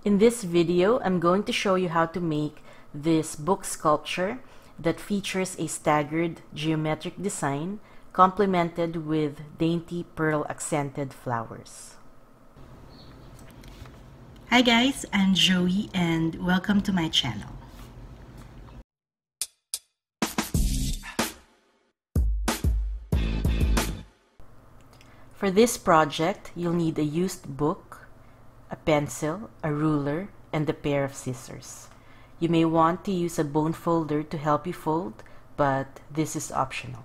In this video, I'm going to show you how to make this book sculpture that features a staggered geometric design complemented with dainty pearl accented flowers. Hi guys, I'm Joey and welcome to my channel. For this project, you'll need a used book, a pencil, a ruler, and a pair of scissors. You may want to use a bone folder to help you fold, but this is optional.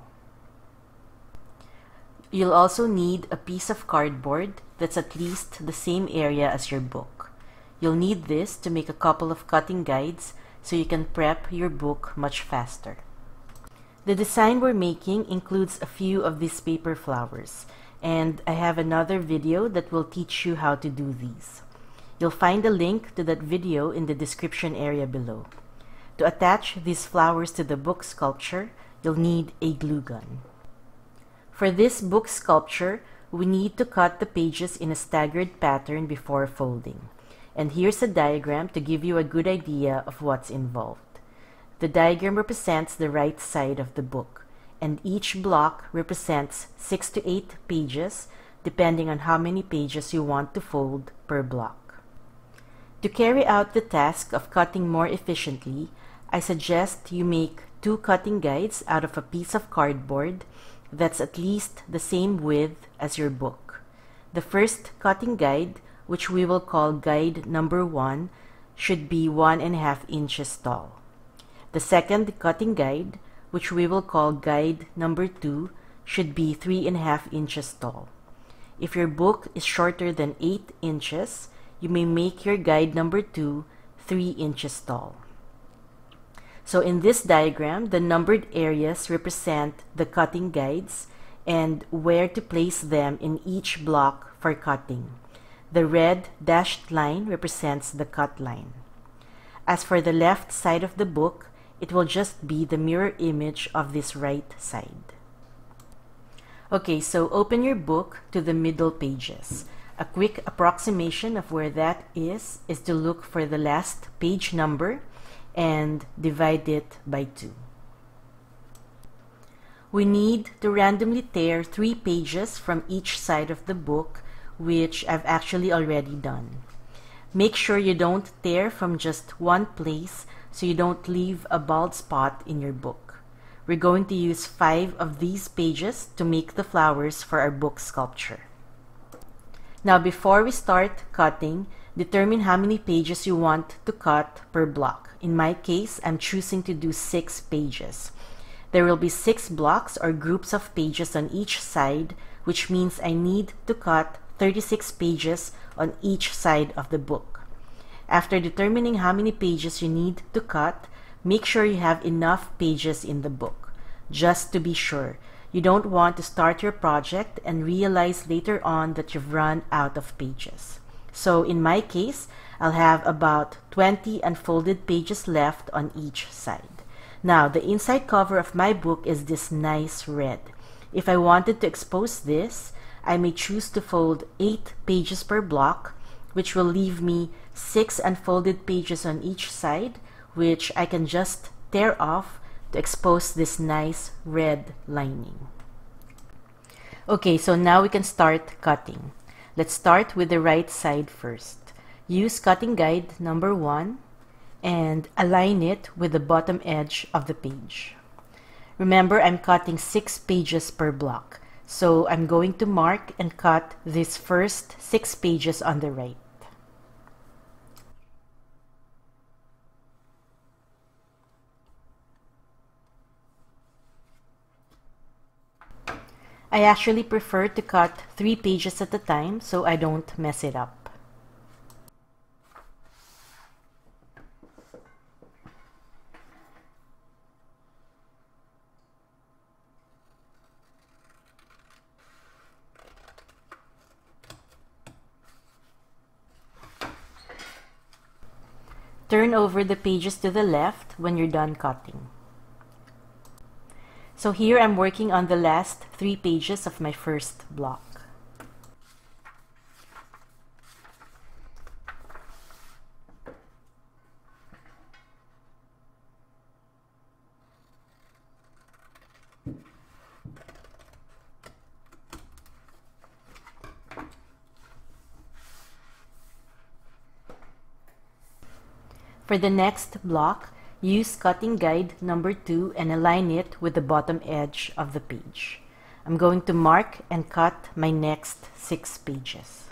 You'll also need a piece of cardboard that's at least the same area as your book. You'll need this to make a couple of cutting guides so you can prep your book much faster. The design we're making includes a few of these paper flowers, and I have another video that will teach you how to do these. You'll find a link to that video in the description area below. To attach these flowers to the book sculpture, you'll need a glue gun. For this book sculpture, we need to cut the pages in a staggered pattern before folding. And here's a diagram to give you a good idea of what's involved. The diagram represents the right side of the book, and each block represents 6 to 8 pages, depending on how many pages you want to fold per block. To carry out the task of cutting more efficiently, I suggest you make 2 cutting guides out of a piece of cardboard that's at least the same width as your book. The first cutting guide, which we will call guide number 1, should be 1.5 inches tall. The second cutting guide, which we will call guide number 2, should be 3.5 inches tall. If your book is shorter than 8 inches, you may make your guide number 2 3 inches tall. So in this diagram, the numbered areas represent the cutting guides and where to place them in each block for cutting. The red dashed line represents the cut line. As for the left side of the book, it will just be the mirror image of this right side. Okay, so open your book to the middle pages. A quick approximation of where that is to look for the last page number and divide it by 2. We need to randomly tear 3 pages from each side of the book, which I've actually already done. Make sure you don't tear from just one place so you don't leave a bald spot in your book. We're going to use 5 of these pages to make the flowers for our book sculpture. Now before we start cutting, determine how many pages you want to cut per block. In my case, I'm choosing to do 6 pages. There will be 6 blocks or groups of pages on each side, which means I need to cut 36 pages on each side of the book. After determining how many pages you need to cut, make sure you have enough pages in the book. Just to be sure, you don't want to start your project and realize later on that you've run out of pages. So in my case, I'll have about 20 unfolded pages left on each side. Now, the inside cover of my book is this nice red. If I wanted to expose this, I may choose to fold 8 pages per block, which will leave me 6 unfolded pages on each side, which I can just tear off to expose this nice red lining. Okay, so now we can start cutting. Let's start with the right side first. Use cutting guide number 1 and align it with the bottom edge of the page. Remember, I'm cutting 6 pages per block, so I'm going to mark and cut these first 6 pages on the right. I actually prefer to cut 3 pages at a time so I don't mess it up. Turn over the pages to the left when you're done cutting. So here I'm working on the last 3 pages of my first block. 。 . 。 . 。 . 。 . 「」 . 」 . 」 . 」 . 」 . 」 . 」 . 」 . 」 . 」 . 」 . 」 . 」 . 」 . 」 . 」 . 」 . 」 . 」 . 。 . 。 . 。 . For the next block, use cutting guide number 2 and align it with the bottom edge of the page. I'm going to mark and cut my next 6 pages.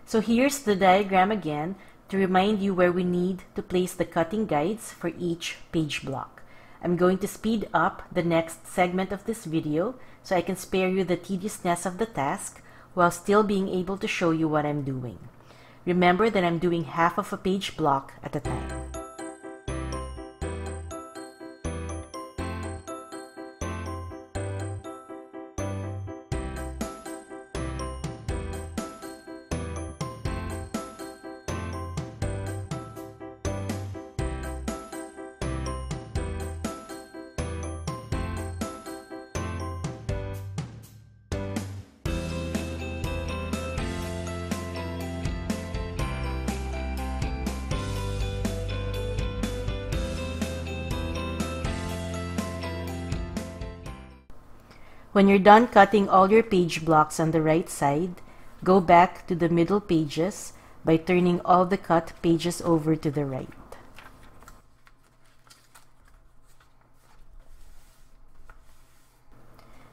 So here's the diagram again to remind you where we need to place the cutting guides for each page block. I'm going to speed up the next segment of this video so I can spare you the tediousness of the task while still being able to show you what I'm doing. Remember that I'm doing half of a page block at a time. When you're done cutting all your page blocks on the right side, go back to the middle pages by turning all the cut pages over to the right.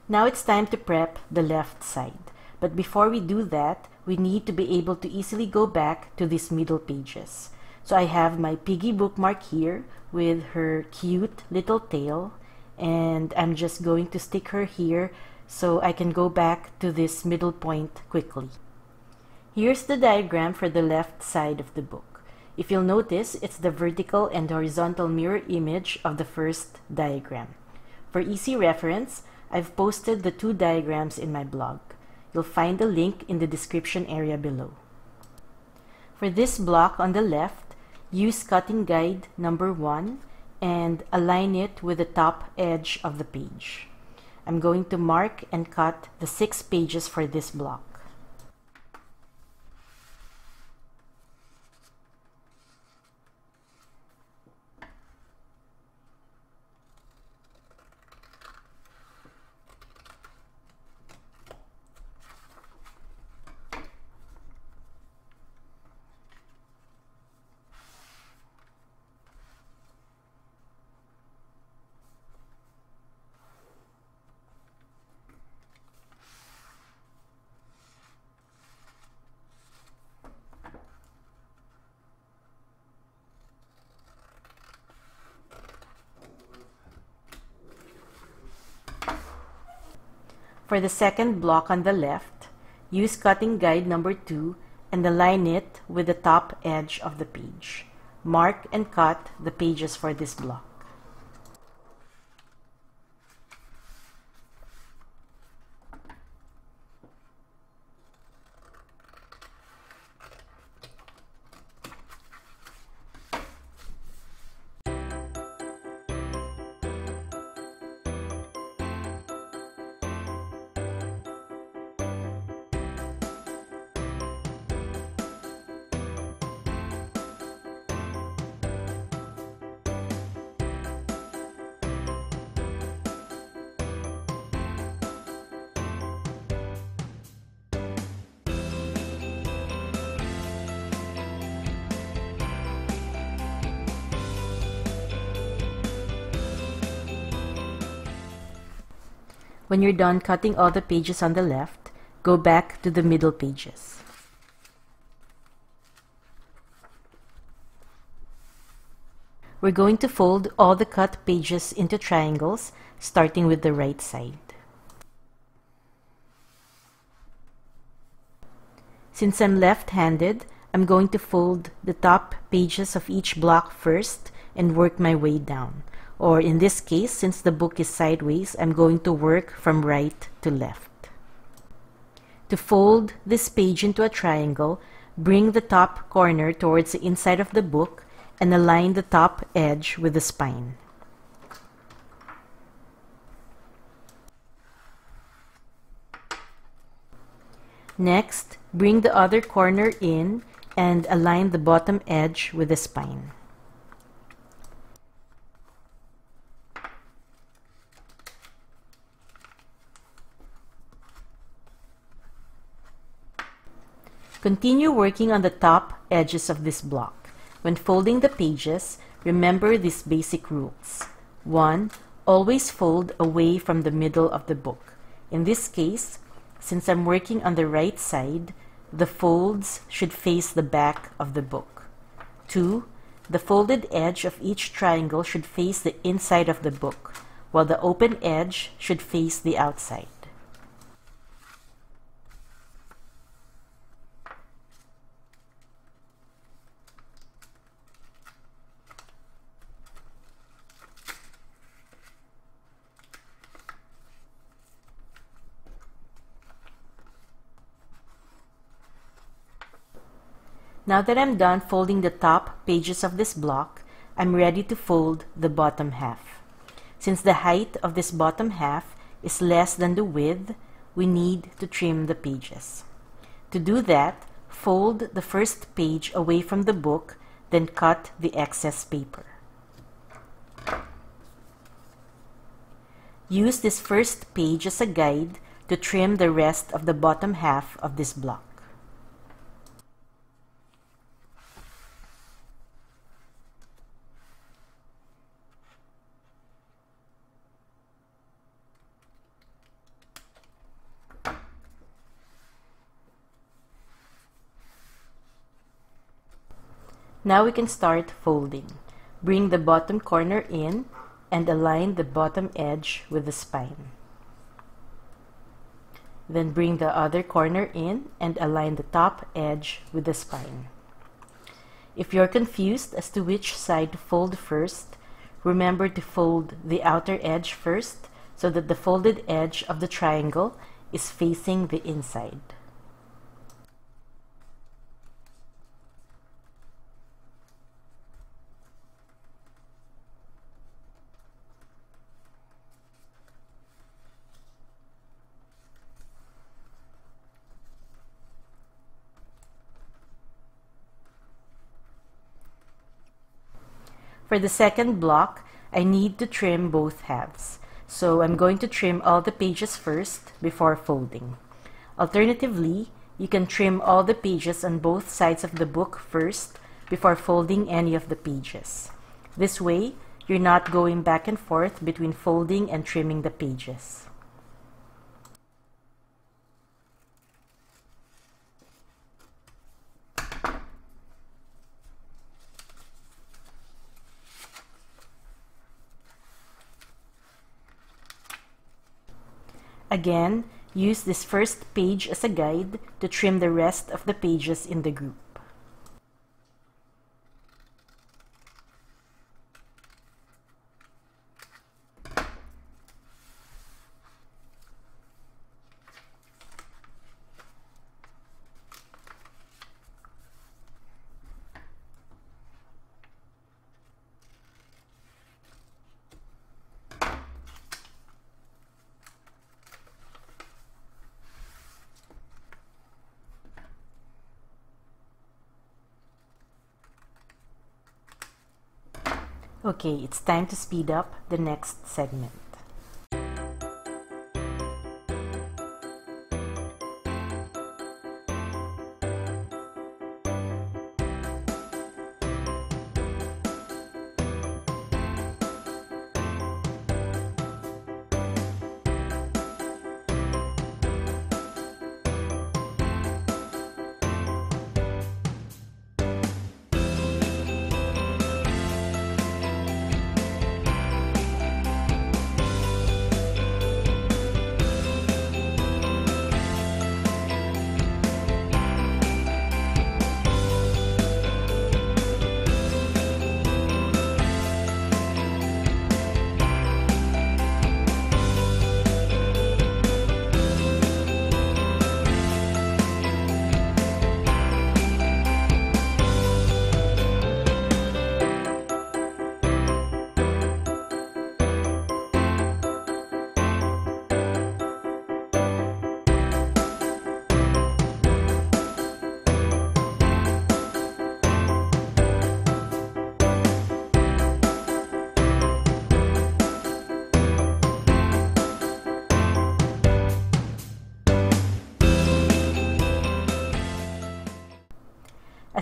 Now it's time to prep the left side. But before we do that, we need to be able to easily go back to these middle pages. So I have my piggy bookmark here with her cute little tail, and I'm just going to stick her here so I can go back to this middle point quickly. Here's the diagram for the left side of the book. If you'll notice, it's the vertical and horizontal mirror image of the first diagram. For easy reference, I've posted the 2 diagrams in my blog. You'll find the link in the description area below. For this block on the left, use cutting guide number 1 and align it with the top edge of the page. I'm going to mark and cut the 6 pages for this block. For the second block on the left, use cutting guide number 2 and align it with the top edge of the page. Mark and cut the pages for this block. When you're done cutting all the pages on the left, go back to the middle pages. We're going to fold all the cut pages into triangles, starting with the right side. Since I'm left-handed, I'm going to fold the top pages of each block first and work my way down. Or in this case, since the book is sideways, I'm going to work from right to left. To fold this page into a triangle, bring the top corner towards the inside of the book and align the top edge with the spine. Next, bring the other corner in and align the bottom edge with the spine. Continue working on the top edges of this block. When folding the pages, remember these basic rules. 1. Always fold away from the middle of the book. In this case, since I'm working on the right side, the folds should face the back of the book. 2. The folded edge of each triangle should face the inside of the book, while the open edge should face the outside. Now that I'm done folding the top pages of this block, I'm ready to fold the bottom half. Since the height of this bottom half is less than the width, we need to trim the pages. To do that, fold the first page away from the book, then cut the excess paper. Use this first page as a guide to trim the rest of the bottom half of this block. Now we can start folding. Bring the bottom corner in and align the bottom edge with the spine. Then bring the other corner in and align the top edge with the spine. If you're confused as to which side to fold first, remember to fold the outer edge first so that the folded edge of the triangle is facing the inside. For the second block, I need to trim both halves. So I'm going to trim all the pages first before folding. Alternatively, you can trim all the pages on both sides of the book first before folding any of the pages. This way, you're not going back and forth between folding and trimming the pages. Again, use this first page as a guide to trim the rest of the pages in the group. Okay, it's time to speed up the next segment.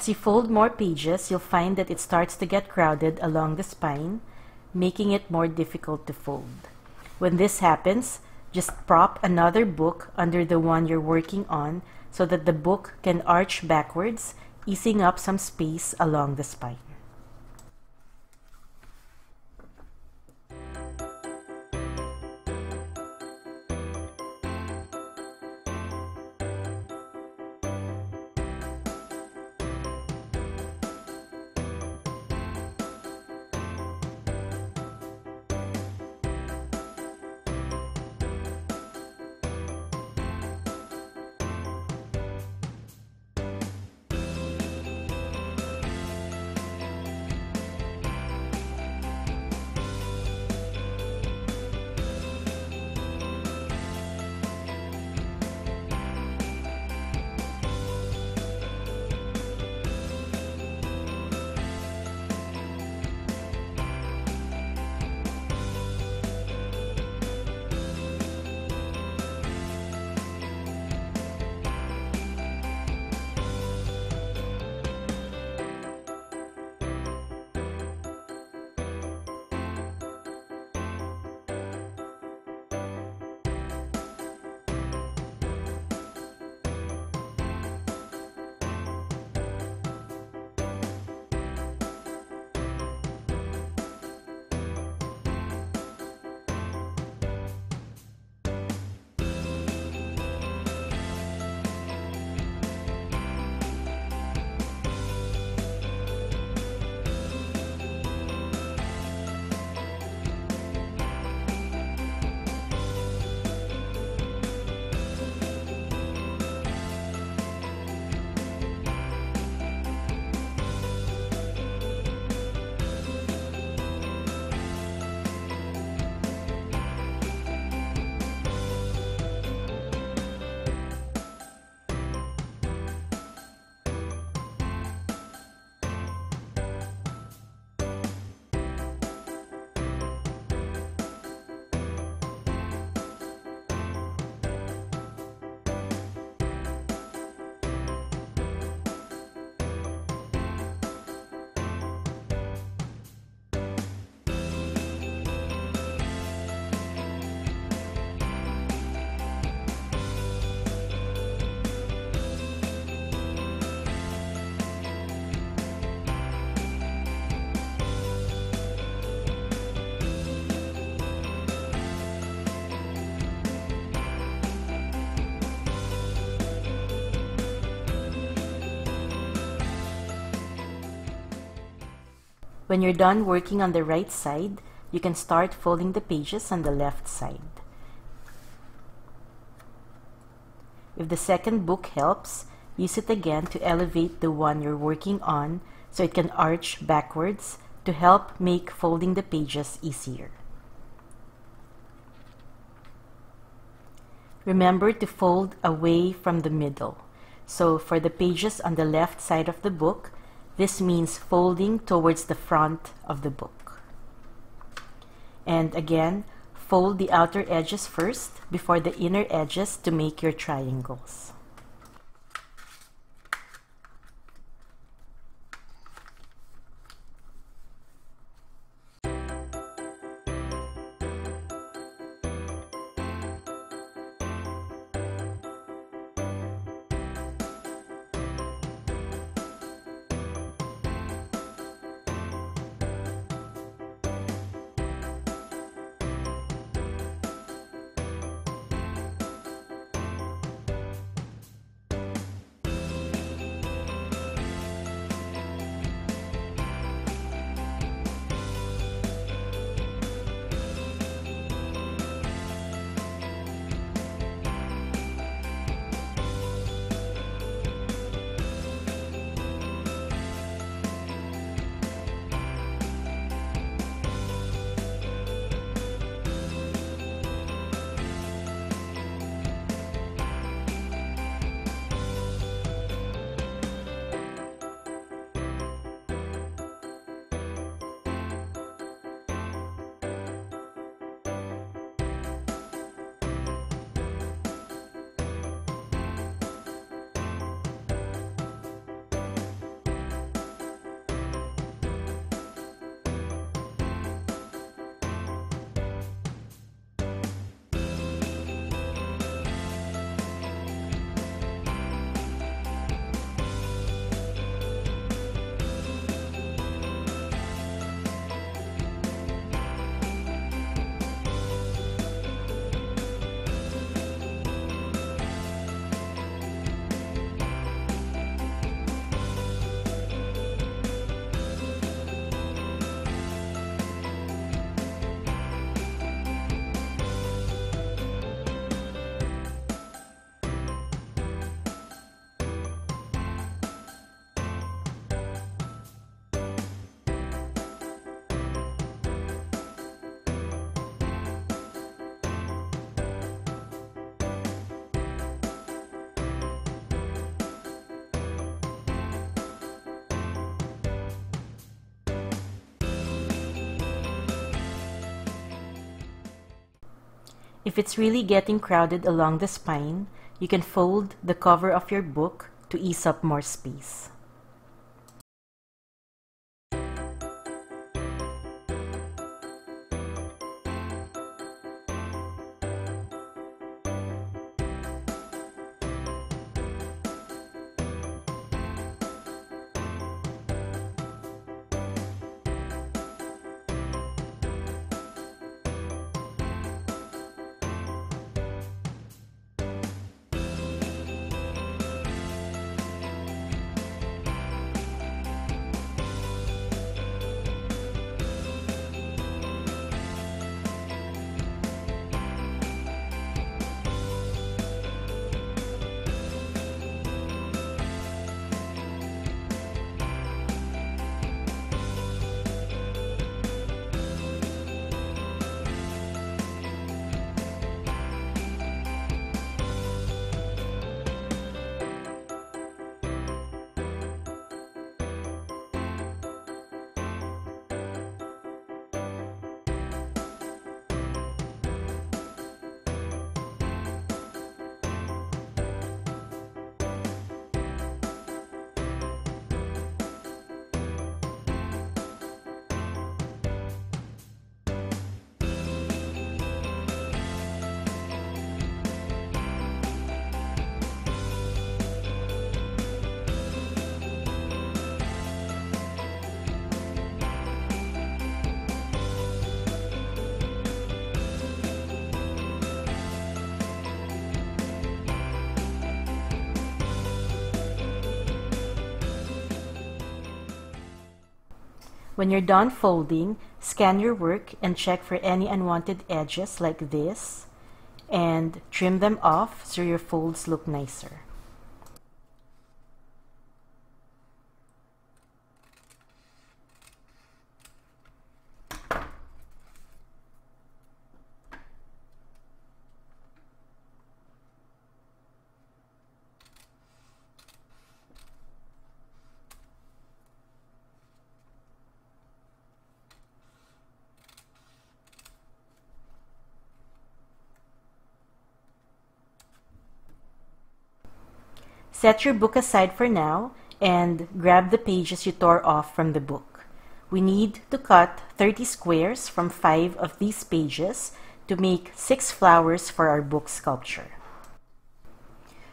As you fold more pages, you'll find that it starts to get crowded along the spine, making it more difficult to fold. When this happens, just prop another book under the one you're working on so that the book can arch backwards, easing up some space along the spine. When you're done working on the right side, you can start folding the pages on the left side. If the second book helps, use it again to elevate the one you're working on so it can arch backwards to help make folding the pages easier. Remember to fold away from the middle. So for the pages on the left side of the book, this means folding towards the front of the book. And again, fold the outer edges first before the inner edges to make your triangles. If it's really getting crowded along the spine, you can fold the cover of your book to ease up more space. When you're done folding, scan your work and check for any unwanted edges like this, and trim them off so your folds look nicer. Set your book aside for now and grab the pages you tore off from the book. We need to cut 30 squares from 5 of these pages to make 6 flowers for our book sculpture.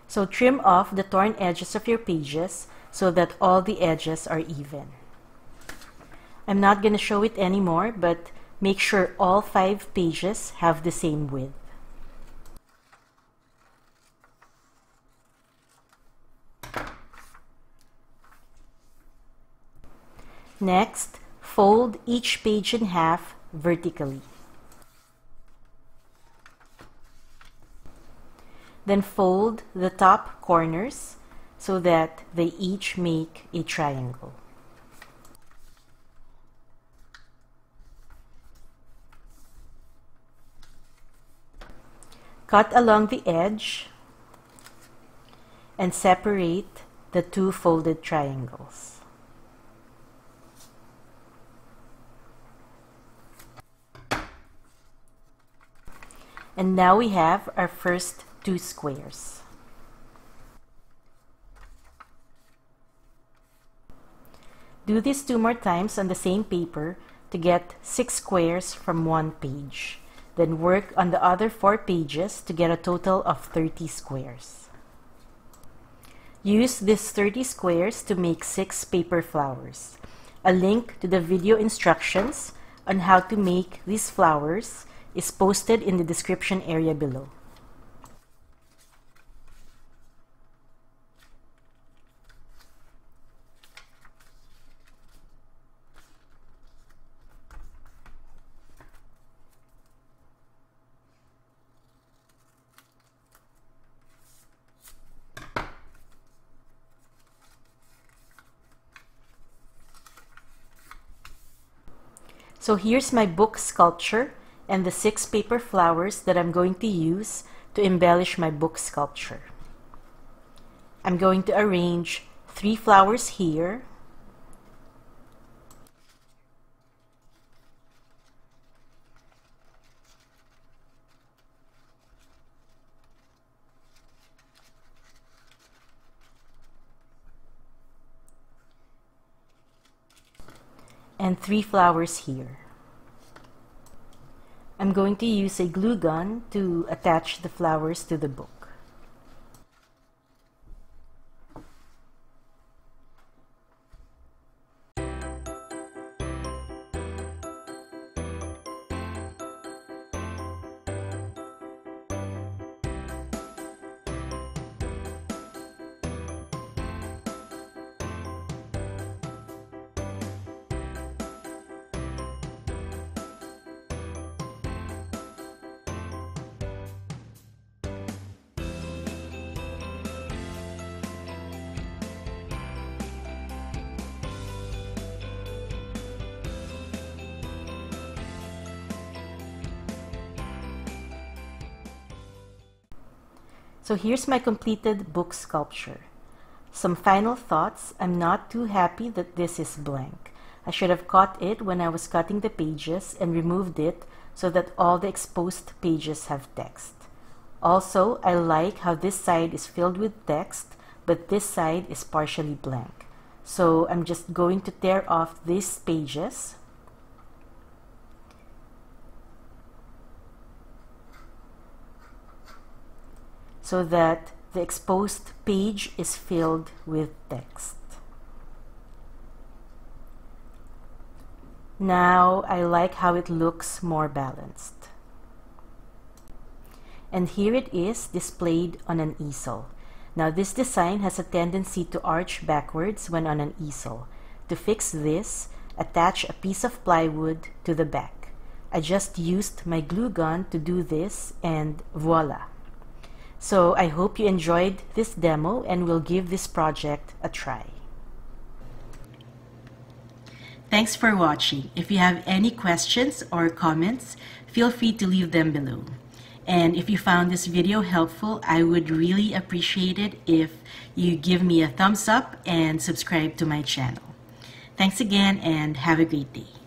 So trim off the torn edges of your pages so that all the edges are even. I'm not going to show it anymore, but make sure all 5 pages have the same width. Next, fold each page in half vertically. Then fold the top corners so that they each make a triangle. Cut along the edge and separate the 2 folded triangles. And now we have our first 2 squares. Do this 2 more times on the same paper to get 6 squares from 1 page. Then work on the other 4 pages to get a total of 30 squares. Use these 30 squares to make 6 paper flowers. A link to the video instructions on how to make these flowers is posted in the description area below. So here's my book sculpture and the 6 paper flowers that I'm going to use to embellish my book sculpture. I'm going to arrange 3 flowers here, and 3 flowers here. I'm going to use a glue gun to attach the flowers to the book. So here's my completed book sculpture. Some final thoughts. I'm not too happy that this is blank. I should have caught it when I was cutting the pages and removed it so that all the exposed pages have text. Also, I like how this side is filled with text, but this side is partially blank. So I'm just going to tear off these pages. So that the exposed page is filled with text. Now I like how it looks more balanced. And here it is displayed on an easel. Now this design has a tendency to arch backwards when on an easel. To fix this, attach a piece of plywood to the back. I just used my glue gun to do this and voila! So I hope you enjoyed this demo and will give this project a try. Thanks for watching. If you have any questions or comments, feel free to leave them below. And if you found this video helpful, I would really appreciate it if you give me a thumbs up and subscribe to my channel. Thanks again and have a great day.